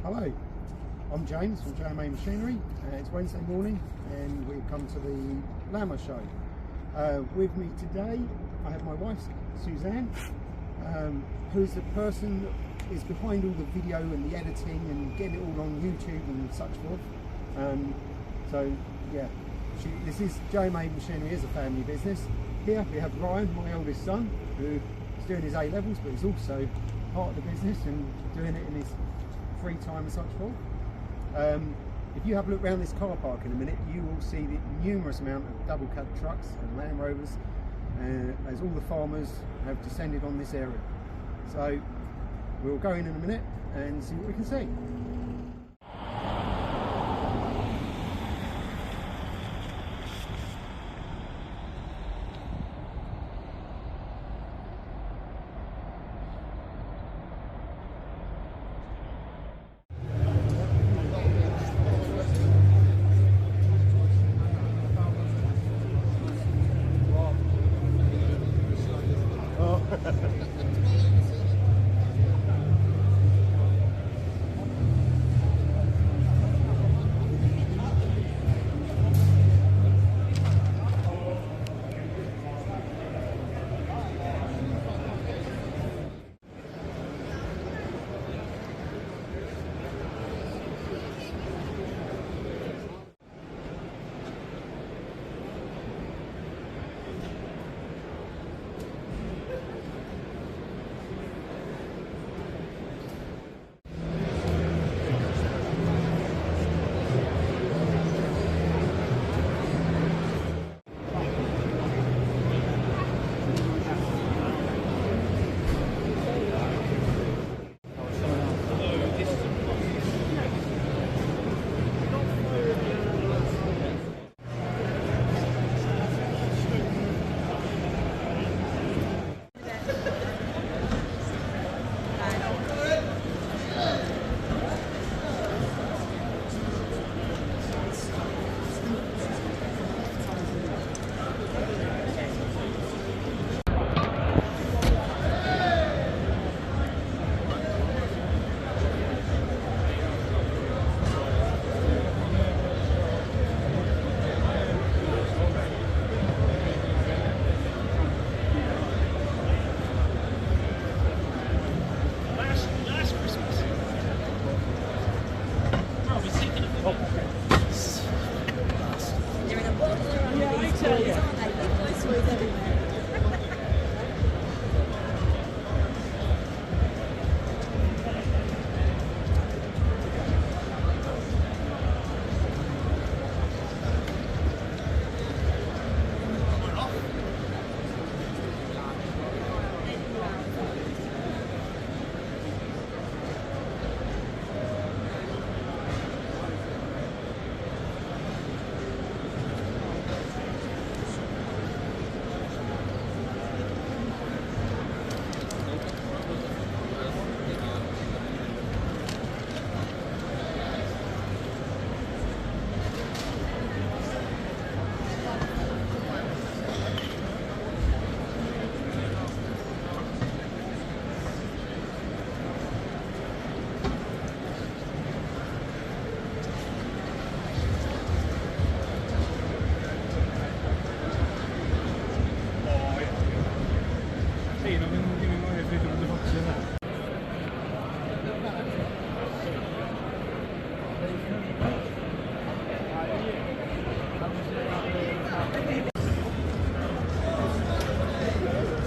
Hello, I'm James from JMA Machinery. It's Wednesday morning and we've come to the Lama Show. With me today I have my wife Suzanne, who's the person that is behind all the video and the editing and getting it all on YouTube and such forth. So yeah, this is JMA Machinery is a family business. Here we have Ryan, my eldest son, who is doing his A-levels but is also part of the business and doing it in his free time and such forth. If you have a look around this car park in a minute, you will see the numerous amount of double cab trucks and Land Rovers as all the farmers have descended on this area. So we'll go in a minute and see what we can see.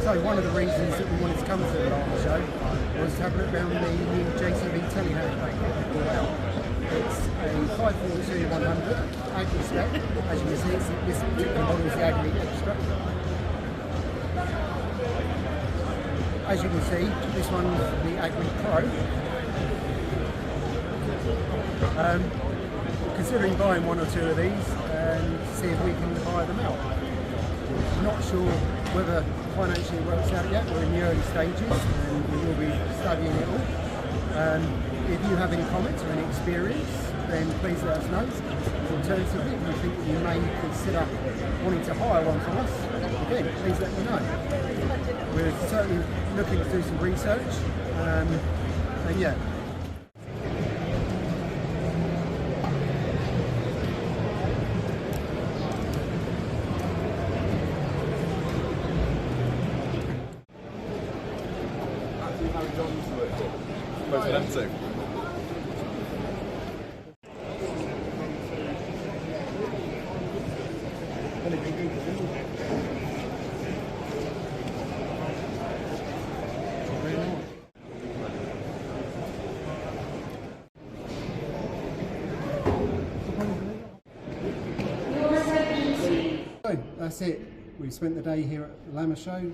So one of the reasons that we wanted to come to the Lama Show was to have a look around the new JMA teley handbrake that we brought out. It's a 542-100 Agri spec. As you can see, this particular model is the Agri Extra. As you can see, this one's the Agri Pro. Considering buying one or two of these and see if we can hire them out. Not sure whether financially it works out yet. We're in the early stages and we will be studying it all. If you have any comments or any experience, then please let us know. Alternatively, if you think that you may consider wanting to hire one from us, again, please let me know. We're certainly looking to do some research, and yeah. suppose for them too. So that's it. We've spent the day here at Lama Show.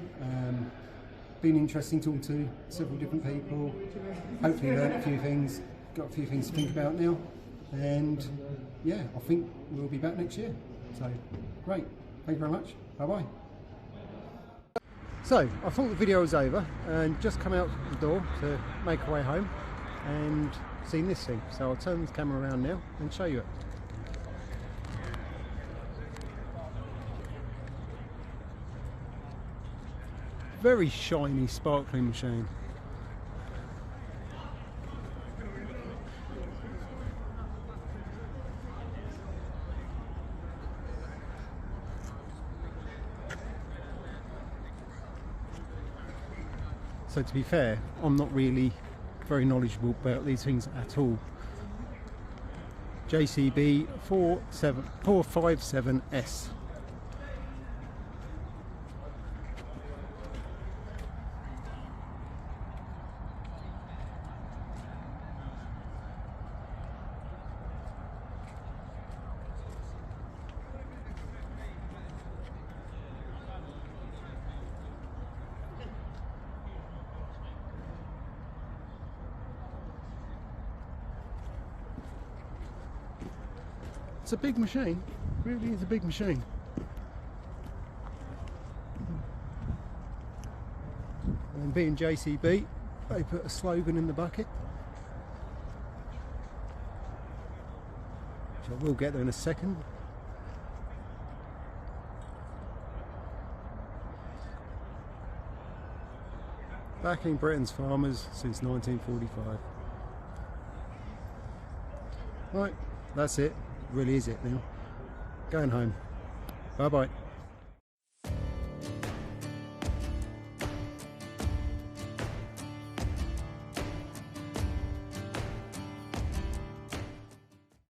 Been interesting talking to several different people. Hopefully learned a few things. Got a few things to think about now. And yeah, I think we'll be back next year. So great. Thank you very much. Bye bye. So I thought the video was over and just come out the door to make our way home and seen this thing. So I'll turn the camera around now and show you it. Very shiny, sparkling machine. So to be fair, I'm not really very knowledgeable about these things at all. JCB 457S. It's a big machine, it really is a big machine. And being JCB, they put a slogan in the bucket, which I will get there in a second. Backing Britain's farmers since 1945. Right, that's it. Really is it now. Going home. Bye bye.